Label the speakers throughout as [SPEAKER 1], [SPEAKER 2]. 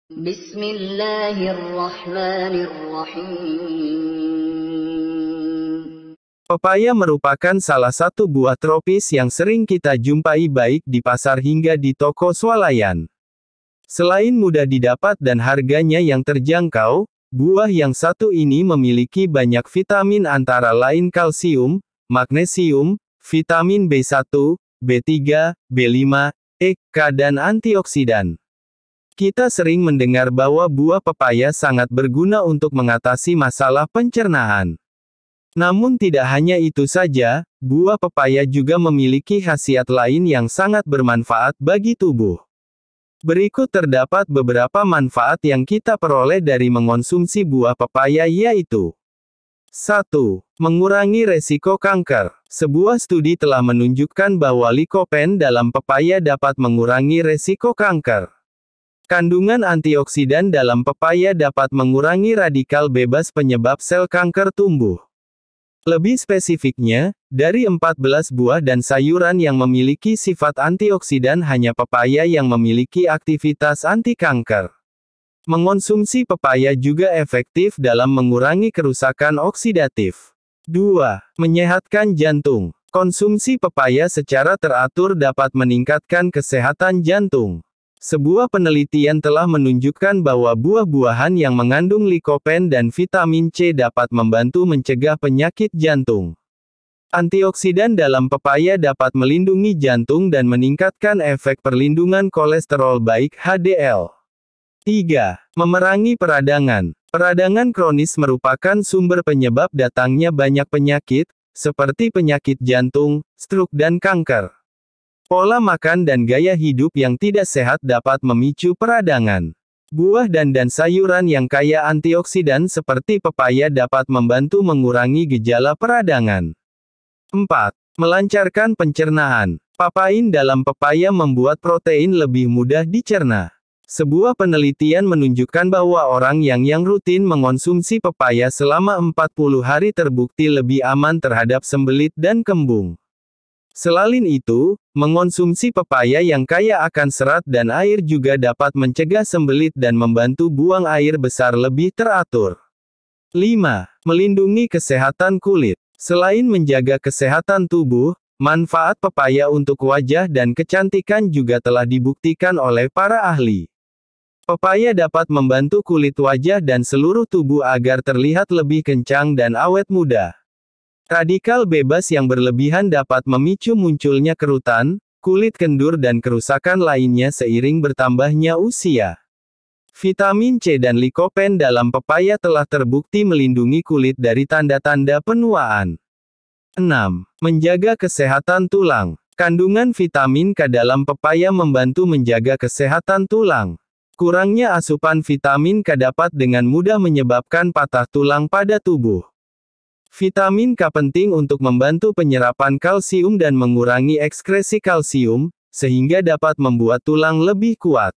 [SPEAKER 1] Bismillahirrahmanirrahim.
[SPEAKER 2] Pepaya merupakan salah satu buah tropis yang sering kita jumpai baik di pasar hingga di toko swalayan. Selain mudah didapat dan harganya yang terjangkau, buah yang satu ini memiliki banyak vitamin antara lain kalsium, magnesium, vitamin B1, B3, B5, E, K dan antioksidan. Kita sering mendengar bahwa buah pepaya sangat berguna untuk mengatasi masalah pencernaan. Namun tidak hanya itu saja, buah pepaya juga memiliki khasiat lain yang sangat bermanfaat bagi tubuh. Berikut terdapat beberapa manfaat yang kita peroleh dari mengonsumsi buah pepaya yaitu 1. Mengurangi resiko kanker. Sebuah studi telah menunjukkan bahwa likopen dalam pepaya dapat mengurangi resiko kanker. Kandungan antioksidan dalam pepaya dapat mengurangi radikal bebas penyebab sel kanker tumbuh. Lebih spesifiknya, dari 14 buah dan sayuran yang memiliki sifat antioksidan hanya pepaya yang memiliki aktivitas anti-kanker. Mengonsumsi pepaya juga efektif dalam mengurangi kerusakan oksidatif. 2. Menyehatkan jantung. Konsumsi pepaya secara teratur dapat meningkatkan kesehatan jantung. Sebuah penelitian telah menunjukkan bahwa buah-buahan yang mengandung likopen dan vitamin C dapat membantu mencegah penyakit jantung. Antioksidan dalam pepaya dapat melindungi jantung dan meningkatkan efek perlindungan kolesterol baik HDL. 3. Memerangi peradangan. Peradangan kronis merupakan sumber penyebab datangnya banyak penyakit, seperti penyakit jantung, stroke dan kanker. Pola makan dan gaya hidup yang tidak sehat dapat memicu peradangan. Buah dan sayuran yang kaya antioksidan seperti pepaya dapat membantu mengurangi gejala peradangan. 4. Melancarkan pencernaan. Papain dalam pepaya membuat protein lebih mudah dicerna. Sebuah penelitian menunjukkan bahwa orang yang rutin mengonsumsi pepaya selama 40 hari terbukti lebih aman terhadap sembelit dan kembung. Selain itu, mengonsumsi pepaya yang kaya akan serat dan air juga dapat mencegah sembelit dan membantu buang air besar lebih teratur. 5. Melindungi kesehatan kulit. Selain menjaga kesehatan tubuh, manfaat pepaya untuk wajah dan kecantikan juga telah dibuktikan oleh para ahli. Pepaya dapat membantu kulit wajah dan seluruh tubuh agar terlihat lebih kencang dan awet muda. Radikal bebas yang berlebihan dapat memicu munculnya kerutan, kulit kendur dan kerusakan lainnya seiring bertambahnya usia. Vitamin C dan likopen dalam pepaya telah terbukti melindungi kulit dari tanda-tanda penuaan. 6. Menjaga kesehatan tulang. Kandungan vitamin K dalam pepaya membantu menjaga kesehatan tulang. Kurangnya asupan vitamin K dapat dengan mudah menyebabkan patah tulang pada tubuh. Vitamin K penting untuk membantu penyerapan kalsium dan mengurangi ekskresi kalsium, sehingga dapat membuat tulang lebih kuat.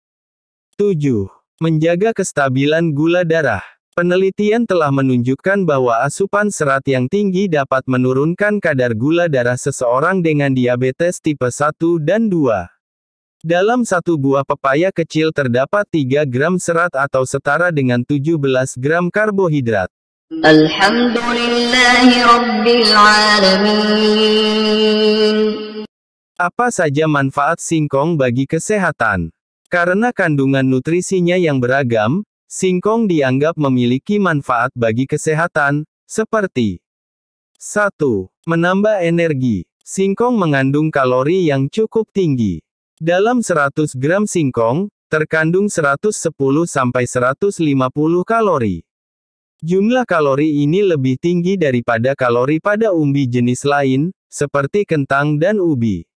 [SPEAKER 2] 7. Menjaga kestabilan gula darah. Penelitian telah menunjukkan bahwa asupan serat yang tinggi dapat menurunkan kadar gula darah seseorang dengan diabetes tipe 1 dan 2. Dalam satu buah pepaya kecil terdapat 3 gram serat atau setara dengan 17 gram karbohidrat.
[SPEAKER 1] Alhamdulillahirrabbilalamin.
[SPEAKER 2] Apa saja manfaat singkong bagi kesehatan? Karena kandungan nutrisinya yang beragam, singkong dianggap memiliki manfaat bagi kesehatan, seperti 1. Menambah energi. Singkong mengandung kalori yang cukup tinggi. Dalam 100 gram singkong, terkandung 110-150 kalori. Jumlah kalori ini lebih tinggi daripada kalori pada umbi jenis lain, seperti kentang dan ubi.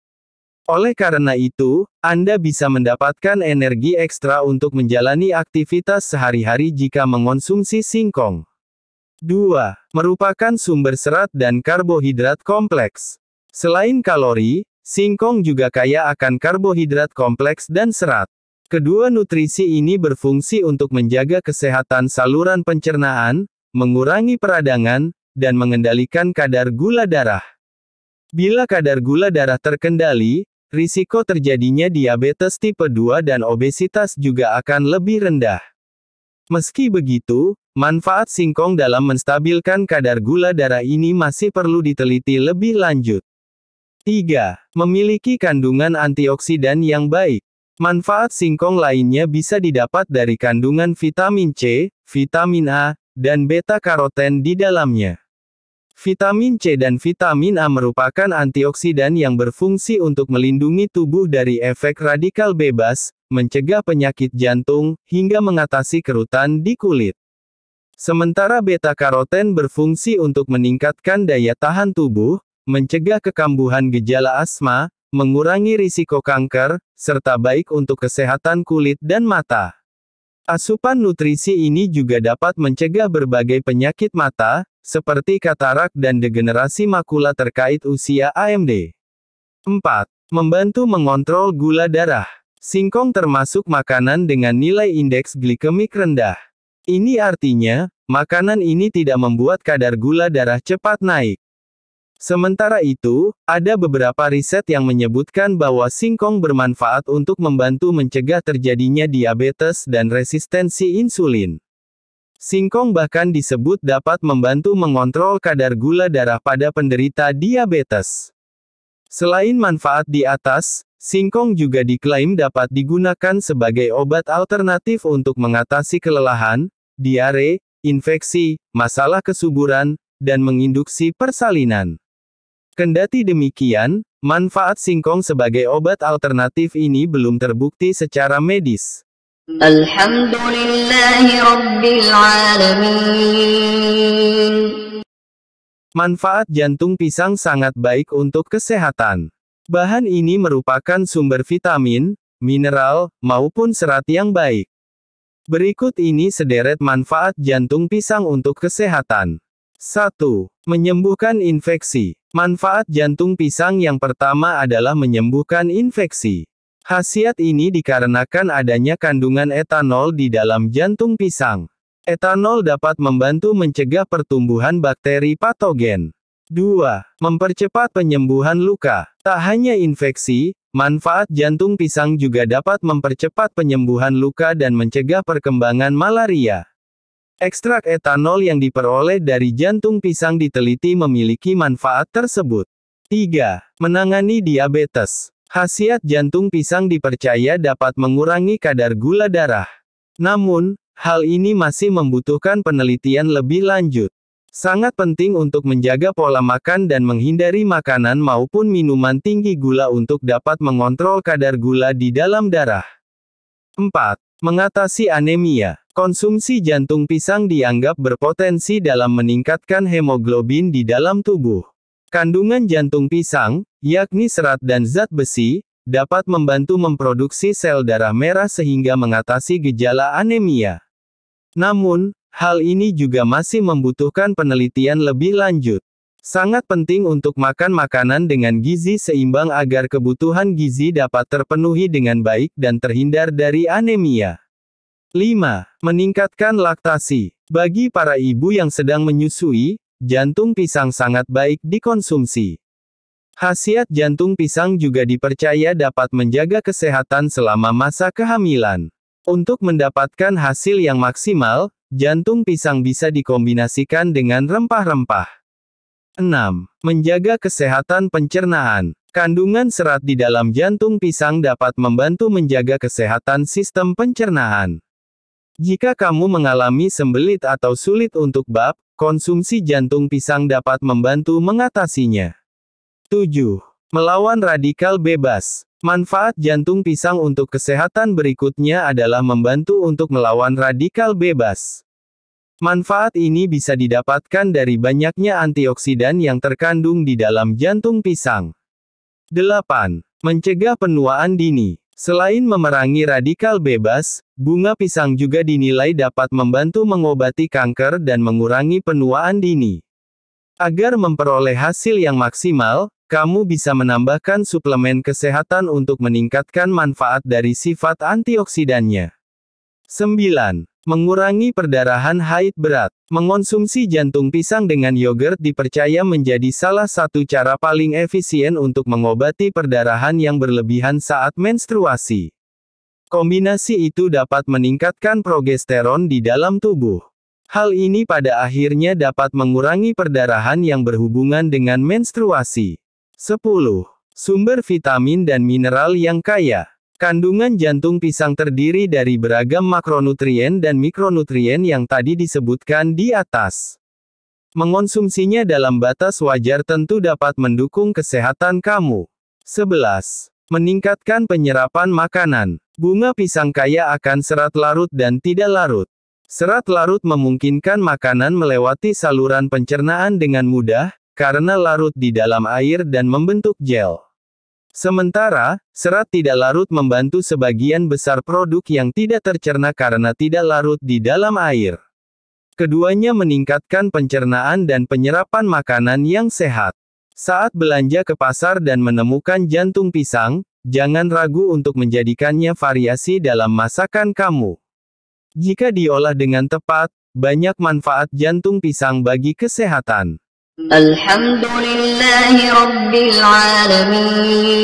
[SPEAKER 2] Oleh karena itu, Anda bisa mendapatkan energi ekstra untuk menjalani aktivitas sehari-hari jika mengonsumsi singkong. 2. Merupakan sumber serat dan karbohidrat kompleks. Selain kalori, singkong juga kaya akan karbohidrat kompleks dan serat. Kedua nutrisi ini berfungsi untuk menjaga kesehatan saluran pencernaan, mengurangi peradangan, dan mengendalikan kadar gula darah. Bila kadar gula darah terkendali, risiko terjadinya diabetes tipe 2 dan obesitas juga akan lebih rendah. Meski begitu, manfaat singkong dalam menstabilkan kadar gula darah ini masih perlu diteliti lebih lanjut. 3. Memiliki kandungan antioksidan yang baik. Manfaat singkong lainnya bisa didapat dari kandungan vitamin C, vitamin A, dan beta-karoten di dalamnya. Vitamin C dan vitamin A merupakan antioksidan yang berfungsi untuk melindungi tubuh dari efek radikal bebas, mencegah penyakit jantung, hingga mengatasi kerutan di kulit. Sementara beta-karoten berfungsi untuk meningkatkan daya tahan tubuh, mencegah kekambuhan gejala asma, mengurangi risiko kanker, serta baik untuk kesehatan kulit dan mata. Asupan nutrisi ini juga dapat mencegah berbagai penyakit mata, seperti katarak dan degenerasi makula terkait usia AMD. 4. Membantu mengontrol gula darah. Singkong termasuk makanan dengan nilai indeks glikemik rendah. Ini artinya, makanan ini tidak membuat kadar gula darah cepat naik. Sementara itu, ada beberapa riset yang menyebutkan bahwa singkong bermanfaat untuk membantu mencegah terjadinya diabetes dan resistensi insulin. Singkong bahkan disebut dapat membantu mengontrol kadar gula darah pada penderita diabetes. Selain manfaat di atas, singkong juga diklaim dapat digunakan sebagai obat alternatif untuk mengatasi kelelahan, diare, infeksi, masalah kesuburan, dan menginduksi persalinan. Kendati demikian, manfaat singkong sebagai obat alternatif ini belum terbukti secara medis.
[SPEAKER 1] Alhamdulillahi Rabbil Alamin.
[SPEAKER 2] Manfaat jantung pisang sangat baik untuk kesehatan. Bahan ini merupakan sumber vitamin, mineral, maupun serat yang baik. Berikut ini sederet manfaat jantung pisang untuk kesehatan. 1. Menyembuhkan infeksi. Manfaat jantung pisang yang pertama adalah menyembuhkan infeksi. Khasiat ini dikarenakan adanya kandungan etanol di dalam jantung pisang. Etanol dapat membantu mencegah pertumbuhan bakteri patogen. 2. Mempercepat penyembuhan luka. Tak hanya infeksi, manfaat jantung pisang juga dapat mempercepat penyembuhan luka dan mencegah perkembangan malaria. Ekstrak etanol yang diperoleh dari jantung pisang diteliti memiliki manfaat tersebut. 3. Menangani diabetes. Khasiat jantung pisang dipercaya dapat mengurangi kadar gula darah. Namun, hal ini masih membutuhkan penelitian lebih lanjut. Sangat penting untuk menjaga pola makan dan menghindari makanan maupun minuman tinggi gula untuk dapat mengontrol kadar gula di dalam darah. 4. Mengatasi anemia. Konsumsi jantung pisang dianggap berpotensi dalam meningkatkan hemoglobin di dalam tubuh. Kandungan jantung pisang, yakni serat dan zat besi, dapat membantu memproduksi sel darah merah sehingga mengatasi gejala anemia. Namun, hal ini juga masih membutuhkan penelitian lebih lanjut. Sangat penting untuk makan makanan dengan gizi seimbang agar kebutuhan gizi dapat terpenuhi dengan baik dan terhindar dari anemia. 5. Meningkatkan laktasi. Bagi para ibu yang sedang menyusui, jantung pisang sangat baik dikonsumsi. Khasiat jantung pisang juga dipercaya dapat menjaga kesehatan selama masa kehamilan. Untuk mendapatkan hasil yang maksimal, jantung pisang bisa dikombinasikan dengan rempah-rempah. 6. Menjaga kesehatan pencernaan. Kandungan serat di dalam jantung pisang dapat membantu menjaga kesehatan sistem pencernaan. Jika kamu mengalami sembelit atau sulit untuk bab, konsumsi jantung pisang dapat membantu mengatasinya. 7. Melawan radikal bebas. Manfaat jantung pisang untuk kesehatan berikutnya adalah membantu untuk melawan radikal bebas. Manfaat ini bisa didapatkan dari banyaknya antioksidan yang terkandung di dalam jantung pisang. 8. Mencegah penuaan dini. Selain memerangi radikal bebas, bunga pisang juga dinilai dapat membantu mengobati kanker dan mengurangi penuaan dini. Agar memperoleh hasil yang maksimal, kamu bisa menambahkan suplemen kesehatan untuk meningkatkan manfaat dari sifat antioksidannya. 9. Mengurangi perdarahan haid berat. Mengonsumsi jantung pisang dengan yogurt dipercaya menjadi salah satu cara paling efisien untuk mengobati perdarahan yang berlebihan saat menstruasi. Kombinasi itu dapat meningkatkan progesteron di dalam tubuh. Hal ini pada akhirnya dapat mengurangi perdarahan yang berhubungan dengan menstruasi. 10. Sumber vitamin dan mineral yang kaya. Kandungan jantung pisang terdiri dari beragam makronutrien dan mikronutrien yang tadi disebutkan di atas. Mengonsumsinya dalam batas wajar tentu dapat mendukung kesehatan kamu. 11. Meningkatkan penyerapan makanan. Bunga pisang kaya akan serat larut dan tidak larut. Serat larut memungkinkan makanan melewati saluran pencernaan dengan mudah, karena larut di dalam air dan membentuk gel. Sementara, serat tidak larut membantu sebagian besar produk yang tidak tercerna karena tidak larut di dalam air. Keduanya meningkatkan pencernaan dan penyerapan makanan yang sehat. Saat belanja ke pasar dan menemukan jantung pisang, jangan ragu untuk menjadikannya variasi dalam masakan kamu. Jika diolah dengan tepat, banyak manfaat jantung pisang bagi kesehatan.
[SPEAKER 1] Alhamdulillahi Rabbil Alamin.